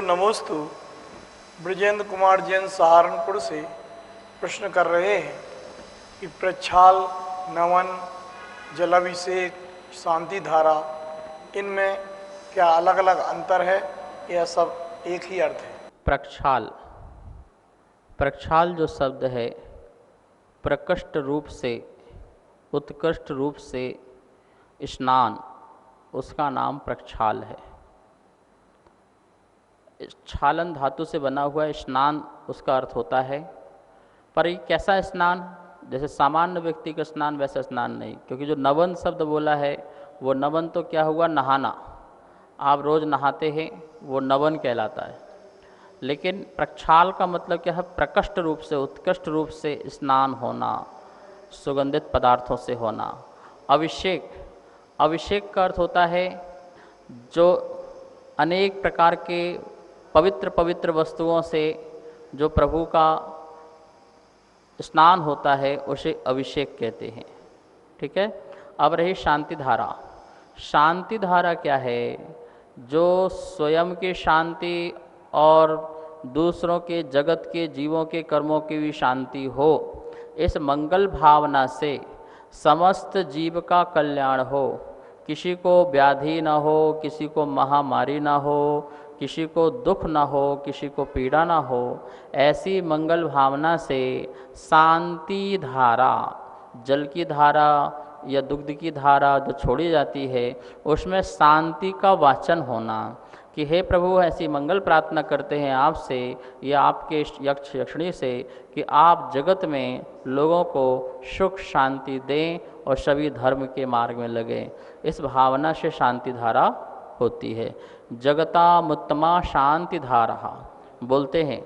नमोस्तु। ब्रजेंद्र कुमार जैन सहारनपुर से प्रश्न कर रहे हैं कि प्रक्षाल, नवन, जलाभिषेक, शांति धारा, इनमें क्या अलग अलग अंतर है या सब एक ही अर्थ है? प्रक्षाल, प्रक्षाल जो शब्द है प्रकृष्ट रूप से, उत्कृष्ट रूप से स्नान, उसका नाम प्रक्षाल है। क्षालन धातु से बना हुआ स्नान उसका अर्थ होता है। पर ये कैसा स्नान? जैसे सामान्य व्यक्ति का स्नान वैसा स्नान नहीं, क्योंकि जो नवन शब्द बोला है वो नवन तो क्या हुआ? नहाना। आप रोज़ नहाते हैं, वो नवन कहलाता है। लेकिन प्रक्षाल का मतलब क्या है? प्रकृष्ट रूप से, उत्कृष्ट रूप से स्नान होना, सुगंधित पदार्थों से होना। अभिषेक, अभिषेक का अर्थ होता है जो अनेक प्रकार के पवित्र पवित्र वस्तुओं से जो प्रभु का स्नान होता है उसे अभिषेक कहते हैं। ठीक है। अब रही शांति धारा। शांति धारा क्या है? जो स्वयं की शांति और दूसरों के, जगत के, जीवों के कर्मों की भी शांति हो, इस मंगल भावना से समस्त जीव का कल्याण हो, किसी को व्याधि न हो, किसी को महामारी न हो, किसी को दुख न हो, किसी को पीड़ा न हो, ऐसी मंगल भावना से शांति धारा, जल की धारा या दुग्ध की धारा जो छोड़ी जाती है उसमें शांति का वाचन होना कि हे प्रभु, ऐसी मंगल प्रार्थना करते हैं आपसे या आपके यक्ष यक्षिणी से कि आप जगत में लोगों को सुख शांति दें और सभी धर्म के मार्ग में लगें। इस भावना से शांति धारा होती है। जगतामुत्तमा शांति धारा बोलते हैं।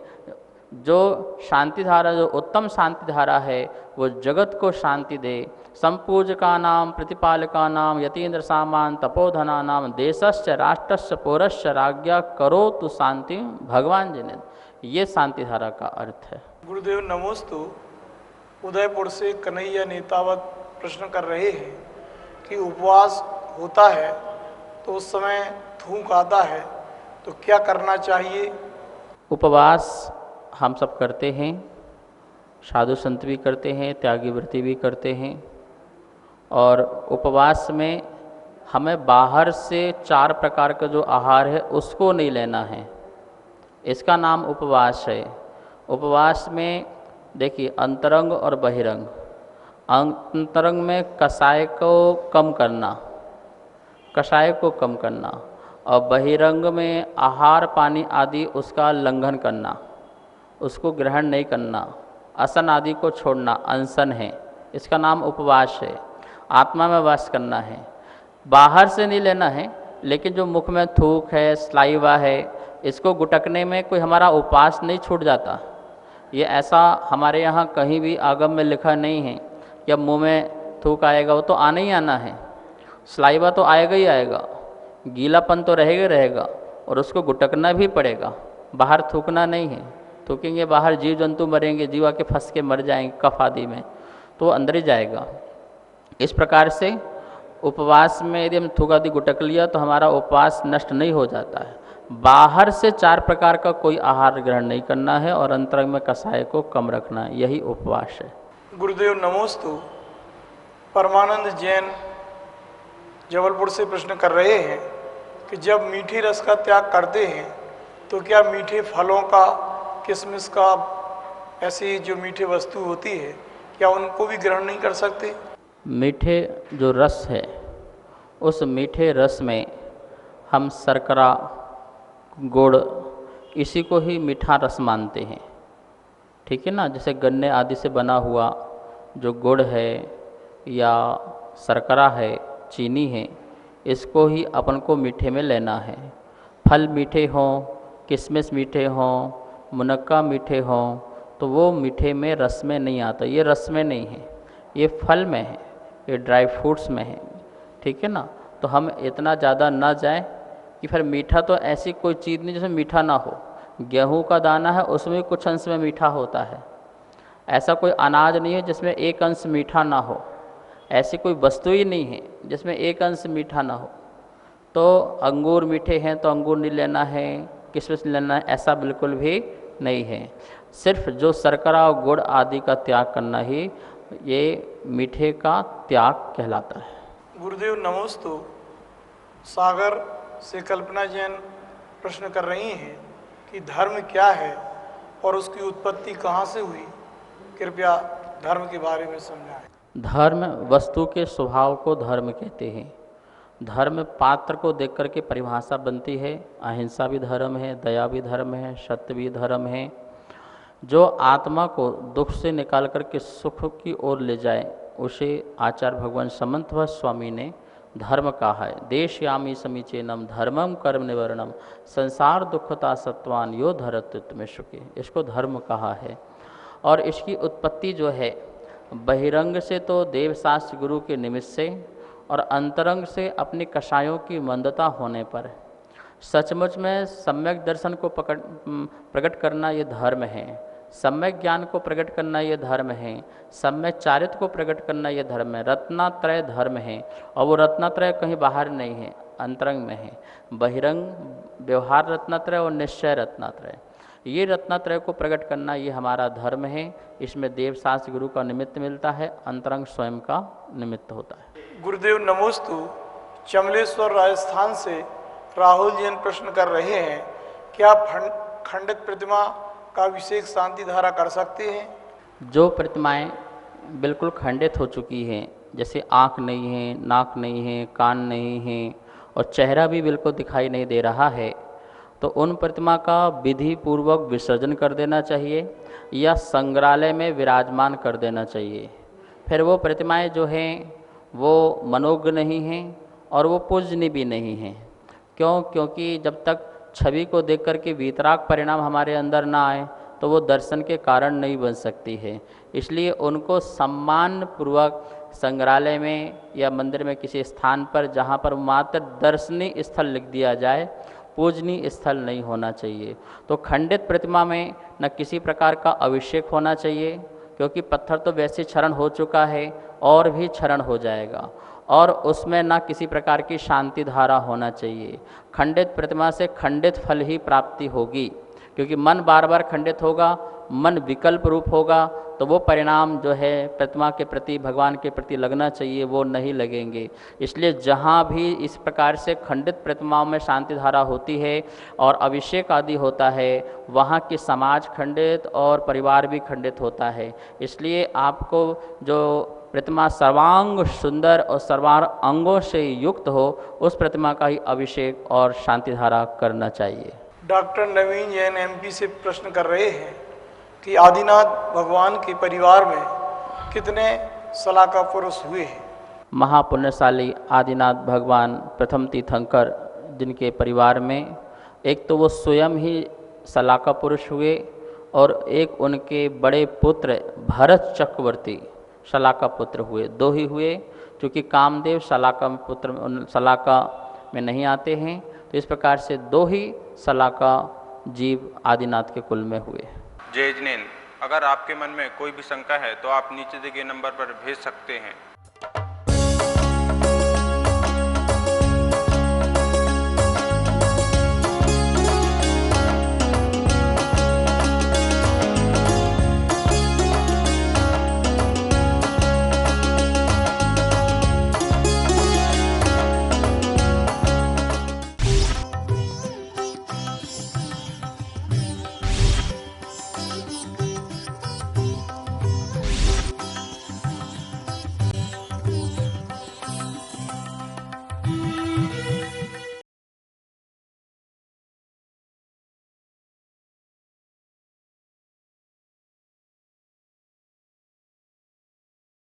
जो शांति धारा, जो उत्तम शांति धारा है वो जगत को शांति दे। संपूजका नाम, प्रतिपालका नाम, यतीन्द्र सामान, तपोधना नाम, देशस्य राष्ट्रस्य पौरस्य राज्ञा करो तो शांति भगवान जनित। ये शांति धारा का अर्थ है। गुरुदेव नमोस्तु। उदयपुर से कन्हैया नेतावत प्रश्न कर रहे हैं कि उपवास होता है तो उस समय थूक आता है तो क्या करना चाहिए? उपवास हम सब करते हैं, साधु संत भी करते हैं, त्यागी व्रती भी करते हैं। और उपवास में हमें बाहर से 4 प्रकार का जो आहार है उसको नहीं लेना है। इसका नाम उपवास है। उपवास में देखिए अंतरंग और बहिरंग। अंतरंग में कषाय को कम करना, कषाय को कम करना, और बहिरंग में आहार पानी आदि उसका लंघन करना, उसको ग्रहण नहीं करना, आसन आदि को छोड़ना, अनशन है। इसका नाम उपवास है। आत्मा में वास करना है, बाहर से नहीं लेना है। लेकिन जो मुख में थूक है, स्लाइवा है, इसको गुटकने में कोई हमारा उपवास नहीं छूट जाता। ये ऐसा हमारे यहाँ कहीं भी आगम में लिखा नहीं है कि अब मुँह में थूक आएगा, वो तो आना ही आना है। स्लाइवा तो आएगा ही आएगा, गीलापन तो रहेगा रहेगा, और उसको गुटकना भी पड़ेगा। बाहर थूकना नहीं है। थूकेंगे बाहर जीव जंतु मरेंगे, जीवा के फंस के मर जाएंगे कफ आदि में, तो अंदर ही जाएगा। इस प्रकार से उपवास में यदि हम थूक आदि गुटक लिया तो हमारा उपवास नष्ट नहीं हो जाता है। बाहर से 4 प्रकार का कोई आहार ग्रहण नहीं करना है और अंतरंग में कषाय को कम रखना है, यही उपवास है। गुरुदेव नमोस्तु। परमानंद जैन जबलपुर से प्रश्न कर रहे हैं कि जब मीठे रस का त्याग करते हैं तो क्या मीठे फलों का, किशमिश का, ऐसी जो मीठे वस्तु होती है, क्या उनको भी ग्रहण नहीं कर सकते? मीठे जो रस है, उस मीठे रस में हम शर्करा, गुड़, इसी को ही मीठा रस मानते हैं। ठीक है ना। जैसे गन्ने आदि से बना हुआ जो गुड़ है या शर्करा है, चीनी है, इसको ही अपन को मीठे में लेना है। फल मीठे हों, किशमिश मीठे हों, मुनक्का मीठे हों, तो वो मीठे में, रस में नहीं आता। ये रस में नहीं है, ये फल में है, ये ड्राई फ्रूट्स में है। ठीक है ना। तो हम इतना ज़्यादा ना जाएं कि फिर मीठा तो ऐसी कोई चीज़ नहीं जिसमें मीठा ना हो। गेहूं का दाना है, उसमें कुछ अंश में मीठा होता है। ऐसा कोई अनाज नहीं है जिसमें एक अंश मीठा ना हो। ऐसी कोई वस्तु ही नहीं है जिसमें एक अंश मीठा ना हो। तो अंगूर मीठे हैं तो अंगूर नहीं लेना है, किशमिश लेना है, ऐसा बिल्कुल भी नहीं है। सिर्फ जो शर्करा और गुड़ आदि का त्याग करना ही ये मीठे का त्याग कहलाता है। गुरुदेव नमोस्तु। सागर से कल्पना जैन प्रश्न कर रही हैं कि धर्म क्या है और उसकी उत्पत्ति कहाँ से हुई, कृपया धर्म के बारे में समझाएं। धर्म वस्तु के स्वभाव को धर्म कहते हैं। धर्म पात्र को देख कर के परिभाषा बनती है। अहिंसा भी धर्म है, दया भी धर्म है, सत्य भी धर्म है। जो आत्मा को दुख से निकाल कर के सुख की ओर ले जाए उसे आचार्य भगवान समंत स्वामी ने धर्म कहा है। देशयामी समीचीनम धर्मम कर्म निवर्णम संसार दुखता सत्वान यो धरत्व में सुखी, इसको धर्म कहा है। और इसकी उत्पत्ति जो है बहिरंग से तो देवशास्त्र गुरु के निमित्त से और अंतरंग से अपने कषायों की मंदता होने पर। सचमुच में सम्यक दर्शन को प्रकट करना ये धर्म है, सम्यक ज्ञान को प्रकट करना ये धर्म है, सम्यक चारित्र को प्रकट करना ये धर्म है। रत्नात्रय धर्म है और वो रत्नात्रय कहीं बाहर नहीं है, अंतरंग में है। बहिरंग व्यवहार रत्नात्रय और निश्चय रत्नात्रय, ये रत्नात्रय को प्रकट करना ये हमारा धर्म है। इसमें देवशास्त्र गुरु का निमित्त मिलता है, अंतरंग स्वयं का निमित्त होता है। गुरुदेव नमोस्तु। चमलेश्वर राजस्थान से राहुल जैन प्रश्न कर रहे हैं, क्या खंडित प्रतिमा का अभिषेक शांति धारा कर सकते हैं? जो प्रतिमाएं बिल्कुल खंडित हो चुकी हैं, जैसे आँख नहीं है, नाक नहीं है, कान नहीं है और चेहरा भी बिल्कुल दिखाई नहीं दे रहा है, तो उन प्रतिमा का विधि पूर्वक विसर्जन कर देना चाहिए या संग्रहालय में विराजमान कर देना चाहिए। फिर वो प्रतिमाएं जो हैं वो मनोज्ञ नहीं हैं और वो पूजनीय भी नहीं हैं। क्यों? क्योंकि जब तक छवि को देख कर के वीतराग परिणाम हमारे अंदर ना आए तो वो दर्शन के कारण नहीं बन सकती है। इसलिए उनको सम्मान पूर्वक संग्रहालय में या मंदिर में किसी स्थान पर जहाँ पर मात्र दर्शनीय स्थल लिख दिया जाए, पूजनीय स्थल नहीं होना चाहिए। तो खंडित प्रतिमा में न किसी प्रकार का अभिषेक होना चाहिए, क्योंकि पत्थर तो वैसे क्षरण हो चुका है और भी क्षरण हो जाएगा, और उसमें ना किसी प्रकार की शांति धारा होना चाहिए। खंडित प्रतिमा से खंडित फल ही प्राप्ति होगी, क्योंकि मन बार बार खंडित होगा, मन विकल्प रूप होगा, तो वो परिणाम जो है प्रतिमा के प्रति, भगवान के प्रति लगना चाहिए, वो नहीं लगेंगे। इसलिए जहाँ भी इस प्रकार से खंडित प्रतिमाओं में शांति धारा होती है और अभिषेक आदि होता है, वहाँ की समाज खंडित और परिवार भी खंडित होता है। इसलिए आपको जो प्रतिमा सर्वांग सुंदर और सर्वांग अंगों से युक्त हो, उस प्रतिमा का ही अभिषेक और शांति धारा करना चाहिए। डॉक्टर नवीन जैन एमपी से प्रश्न कर रहे हैं कि आदिनाथ भगवान के परिवार में कितने सलाका पुरुष हुए हैं? महापुण्यशाली आदिनाथ भगवान प्रथम तीर्थंकर, जिनके परिवार में एक तो वो स्वयं ही सलाका पुरुष हुए और एक उनके बड़े पुत्र भरत चक्रवर्ती सलाका पुत्र हुए। दो ही हुए, क्योंकि कामदेव सलाका में नहीं आते हैं, तो इस प्रकार से दो ही सलाका जीव आदिनाथ के कुल में हुए। जय जिनेन्द्र, अगर आपके मन में कोई भी शंका है तो आप नीचे दिए गए नंबर पर भेज सकते हैं।